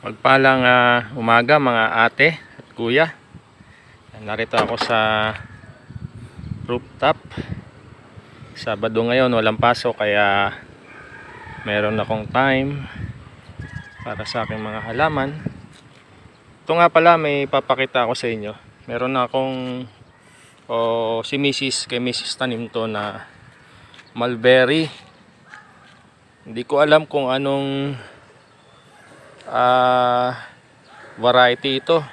Pagpalang umaga mga ate at kuya. Narito ako sa rooftop. Sabado ngayon, walang pasok, kaya meron akong time para sa aking mga halaman. Ito nga pala, may papakita ako sa inyo. Meron akong si Mrs. kay Mrs. tanim to na mulberry. Hindi ko alam kung anong variety ito,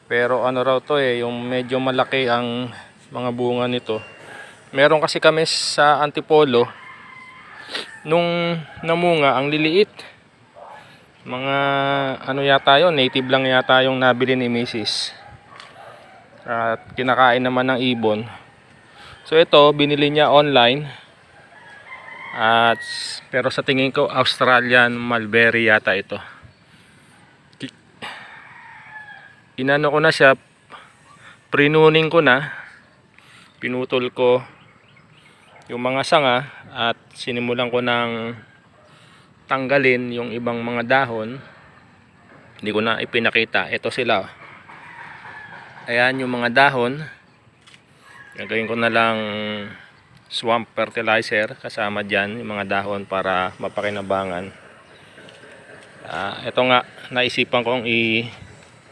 pero ano raw to yung medyo malaki ang mga bunga nito. Meron kasi kami sa Antipolo nung namunga, ang liliit, mga ano yata yon, native lang yata yung nabili ni Mrs. at kinakain naman ng ibon. So ito binili niya online. Pero sa tingin ko Australian mulberry yata ito. Inano ko na siya, prinuning ko na, pinutol ko yung mga sanga at sinimulan ko ng tanggalin yung ibang mga dahon. Hindi ko na ipinakita. Ito sila. Ayan yung mga dahon. Gagawin ko na lang swamp fertilizer kasama dyan yung mga dahon para mapakinabangan. Ito nga, naisipan kong i-video.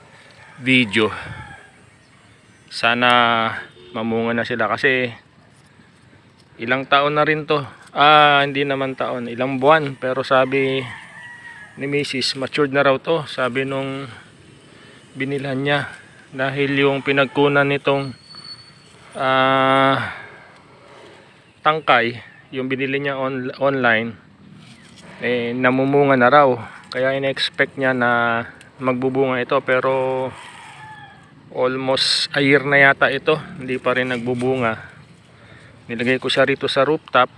Sana mamunga na sila kasi ilang taon na rin to. Hindi naman taon, ilang buwan. Pero sabi ni Mrs. matured na raw to. Sabi nung binilhan niya. Dahil yung pinagkunan nitong tangkay, yung binili niya online, namumunga na raw. Kaya ina-expect niya na magbubunga ito, pero almost a year na yata ito, hindi pa rin nagbubunga. Nilagay ko siya rito sa rooftop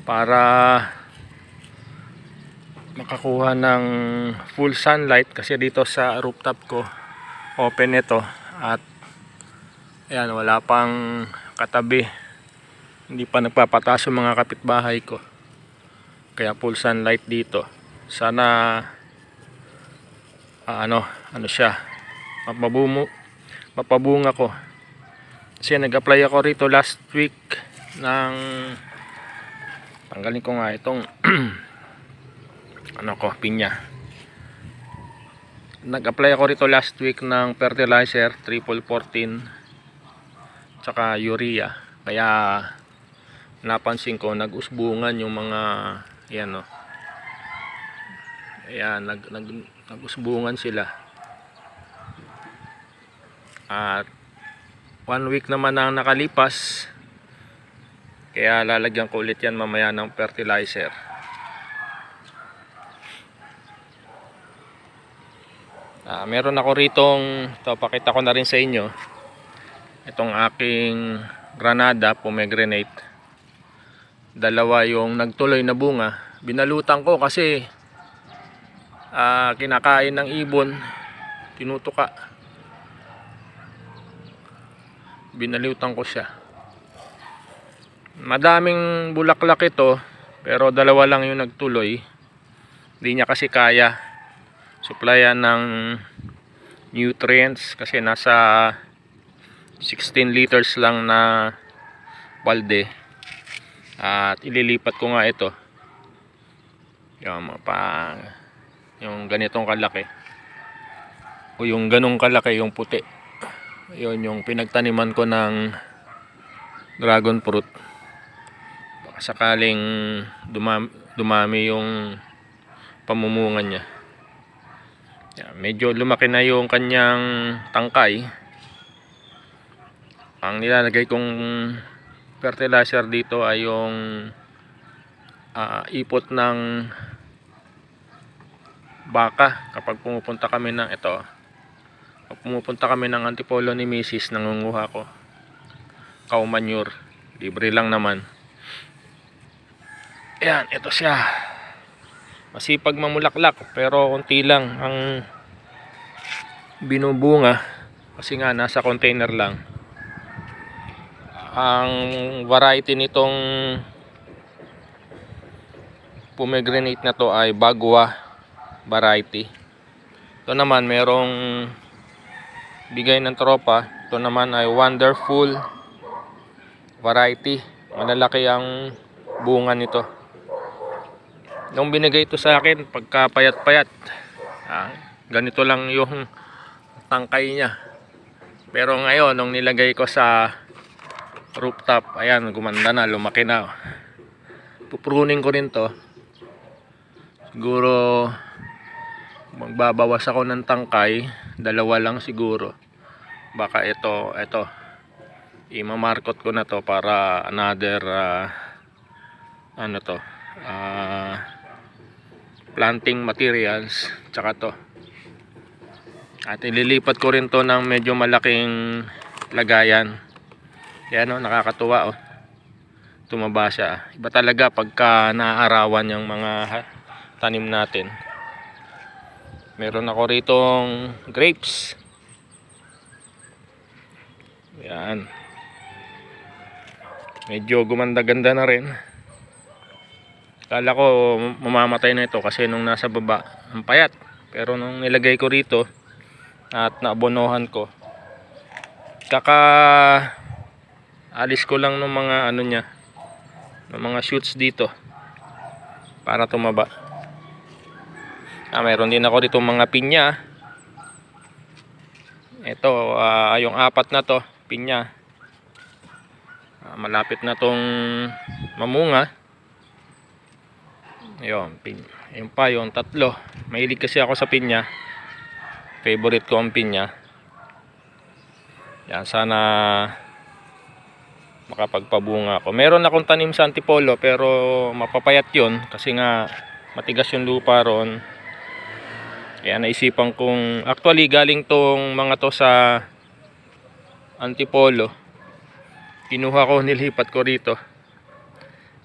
para makakuha ng full sunlight, kasi dito sa rooftop ko open ito at ayan, wala pang katabi. Hindi pa nagpapataas yung mga kapitbahay ko, kaya full sunlight dito. Sana ano siya, mapabunga ko. Kasi nag-apply ako rito last week ng, tanggalin ko nga itong pinya. Nag-apply ako rito last week ng fertilizer triple 14 tsaka urea. Kaya napansin ko nag-usbungan yung mga ayan ayan, nag-usbungan sila. At 1 week naman ang nakalipas, kaya lalagyan ko ulit yan mamaya ng fertilizer. Meron ako ritong, ito pakita ko na rin sa inyo, itong aking granada pomegranate. Dalawa yung nagtuloy na bunga. Binalutan ko kasi kinakain ng ibon, tinutuka. Binalutan ko siya. Madaming bulaklak ito, pero dalawa lang yung nagtuloy. Hindi niya kasi kaya supplyan ng nutrients kasi nasa 16 liters lang na balde. At ililipat ko nga ito yung ganitong kalaki o yung ganong kalaki, yung puti. Yun yung pinagtaniman ko ng dragon fruit. Baka sakaling dumami yung pamumunga niya. Medyo lumaki na yung kanyang tangkay. Ang nilalagay kong fertilizer dito ay yung ipot ng baka. Kapag pumupunta kami ng Antipolo ni Mrs., nangunguha ko cow manure, libre lang naman. Ayan, ito siya. Masipag mamulaklak, pero konti lang ang binubunga kasi nga nasa container lang. Ang variety nitong pomegranate na to ay Bagua variety. Ito naman merong bigay ng tropa. Ito naman ay wonderful variety. Malalaki ang bunga nito. Nung binigay ito sa akin, pagka payat-payat, ganito lang yung tangkay niya. Pero ngayon, nung nilagay ko sa rooftop, ayan, gumanda na, lumaki na. Pupruning ko rin to. Siguro magbabawas ako ng tangkay, 2 lang siguro. Baka ito imamarkot ko na to para another planting materials, tsaka to. At ililipat ko rin to ng medyo malaking lagayan. Kaya nakakatuwa tumaba siya. Iba talaga pagka naaarawan yung mga tanim natin. Meron ako ritong grapes. Yan. Medyo gumanda-ganda na rin. Kala ko mamamatay na ito kasi nung nasa baba ang payat. Pero nung nilagay ko rito at naabonohan ko, kaka alis ko lang ng mga ng mga shoots dito para tumaba. Mayroon din ako dito mga pinya. Ito yung 4 na to pinya. Malapit na tong mamunga. Ayun, yung pa yung 3. Mahilig kasi ako sa pinya. Favorite ko ang pinya. Yan, sana makapagpabunga ako. Meron akong tanim sa antipolo pero mapapayat yun kasi nga matigas yung lupa ron. Kaya naisipan kong, actually galing tong mga to sa antipolo. Kinuha ko, nilipat ko rito.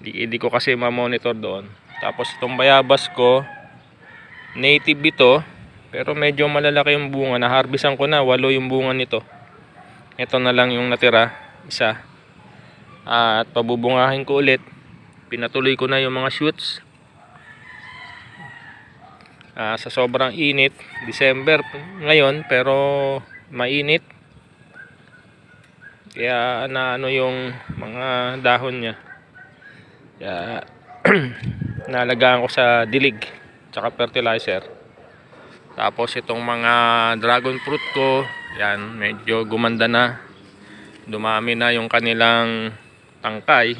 Hindi ko kasi ma-monitor doon. Tapos itong bayabas ko, native ito, pero medyo malalaki yung bunga. Na-harvestan ko na, 8 yung bunga nito. Ito na lang yung natira, isa. At pabubungahin ko ulit. Pinatuloy ko na yung mga shoots. Sa sobrang init, December ngayon, pero mainit. Kaya yung mga dahon niya. Kaya nalagaan ko sa dilig tsaka fertilizer. Tapos itong mga dragon fruit ko, yan, medyo gumanda na. Dumami na yung kanilang tangkay.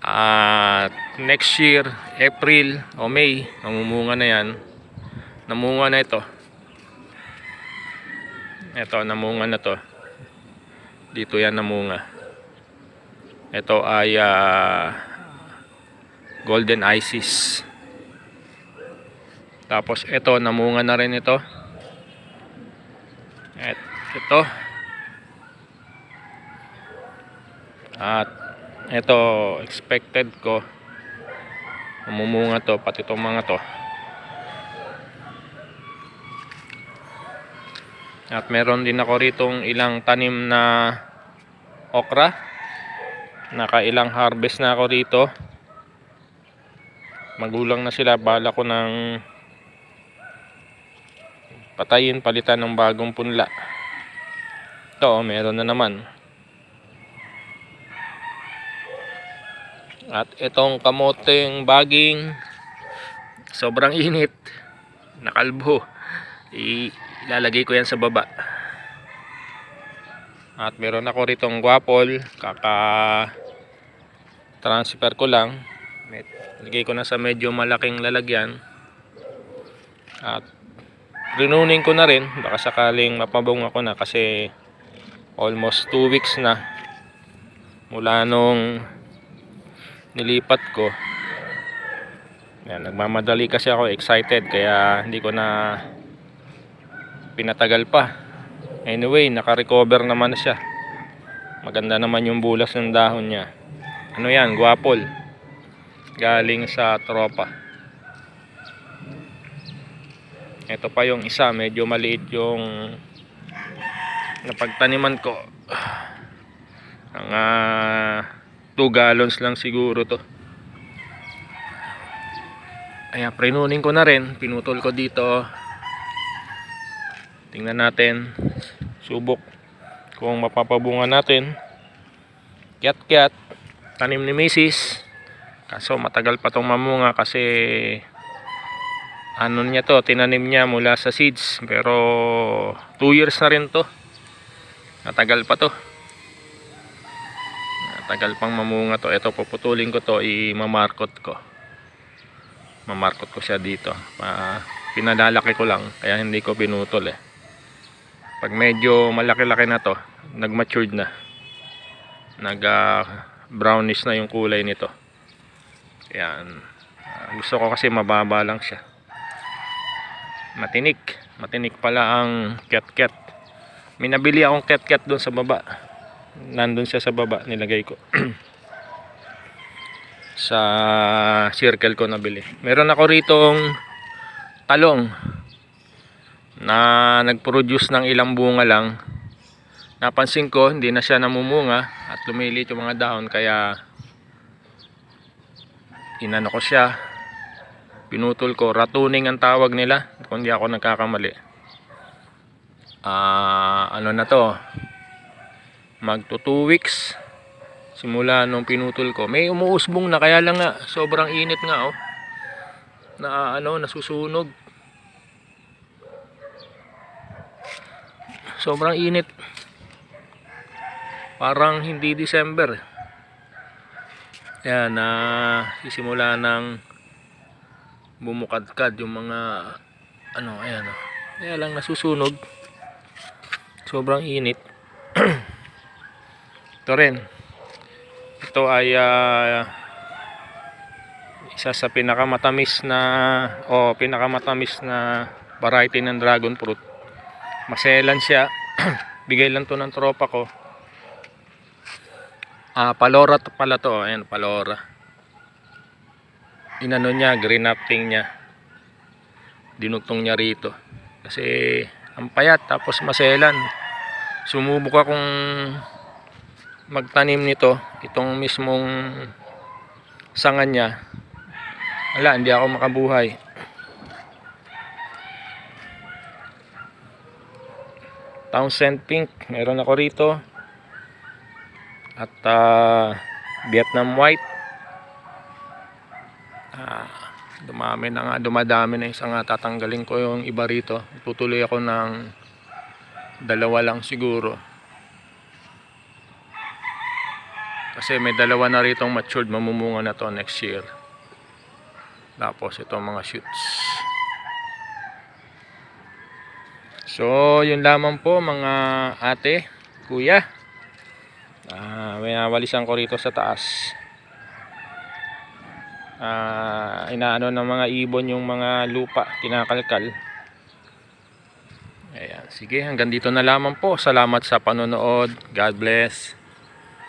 At next year, April o May, namumunga na yan. Namunga na ito. Ito, namunga na to. Dito yan namunga. Ito ay Golden Isis. Tapos ito, namunga na rin ito. Ito. At ito, expected ko mamumunga to, pati itong mga to. At meron din ako ritong ilang tanim na okra. Nakailang harvest na ako rito. Magulang na sila, bala ko ng patayin, palitan ng bagong punla. Ito, meron na naman. At itong kamoteng baging, sobrang init, nakalbo. Ilalagay ko yan sa baba. At meron ako ritong guapol, transfer ko lang. Lagay ko na sa medyo malaking lalagyan. At rinuning ko na rin, baka sakaling mapabunga ko na kasi almost 2 weeks na mula nung nilipat ko. Yan, nagmamadali kasi ako, excited, kaya hindi ko na pinatagal pa. Anyway, naka-recover naman na siya. Maganda naman yung bulas ng dahon niya. Ano yan, guapol. Galing sa tropa. Ito pa yung isa, medyo maliit yung napagtaniman ko. Mga 2 gallons lang siguro to. Ayan, prinunin ko na rin, pinutol ko dito. Tingnan natin, subok kung mapapabunga natin. Kyat-kyat, tanim ni Mrs. Kaso matagal pa tong mamunga kasi ano niya to, tinanim niya mula sa seeds, pero 2 years na rin to. Matagal pa to. Matagal pang mamunga to. Ito, puputulin ko to, i-mamarkot ko. Mamarkot ko siya dito. Pinalalaki ko lang, kaya hindi ko pinutol eh. Pag medyo malaki-laki na to, nag-matured na. Brownish na yung kulay nito. Ayan. Gusto ko kasi mababa lang siya. Matinik. Matinik pala ang ket-ket. May nabili akong ket-ket doon sa baba. Nandun siya sa baba, nilagay ko. Sa circle ko nabili. Meron ako ritong talong na nag-produce ng ilang bunga lang. Napansin ko hindi na siya namumunga at lumilit yung mga dahon, kaya inano ko siya, pinutol ko. Ratuning ang tawag nila kung hindi ako nagkakamali. Ano na to, magto 2 weeks simula nung pinutol ko. May umuusbong na, kaya lang nga sobrang init nga oh, na nasusunog. Sobrang init. Parang hindi December. Ayan, sisimula ng bumukadkad yung mga ayan oh. Kaya lang nasusunog. Sobrang init. Ito rin. Ito ay isa sa pinakamatamis na variety ng dragon fruit. Maselan siya. Bigay lang to ng tropa ko. Palora to pala to. Ayan, palora. Inano niya, green upting niya. Dinugtong niya rito. Kasi ang payat, tapos maselan. Sumubok akong magtanim nito. Itong mismong sanga niya. Wala, hindi ako makabuhay. Townsend Pink, meron ako rito. At Vietnam White. Dumadami na isa nga. Tatanggalin ko yung iba rito. Tutuloy ako ng 2 lang siguro. Kasi may 2 na rito matured, mamumunga na to next year. Tapos itong mga shoots. So, yun lamang po mga ate, kuya. May nawalisan ko rito sa taas. Inaano ng mga ibon yung mga lupa, kinakalkal. Ayan, sige, hanggang dito na lamang po. Salamat sa panonood. God bless.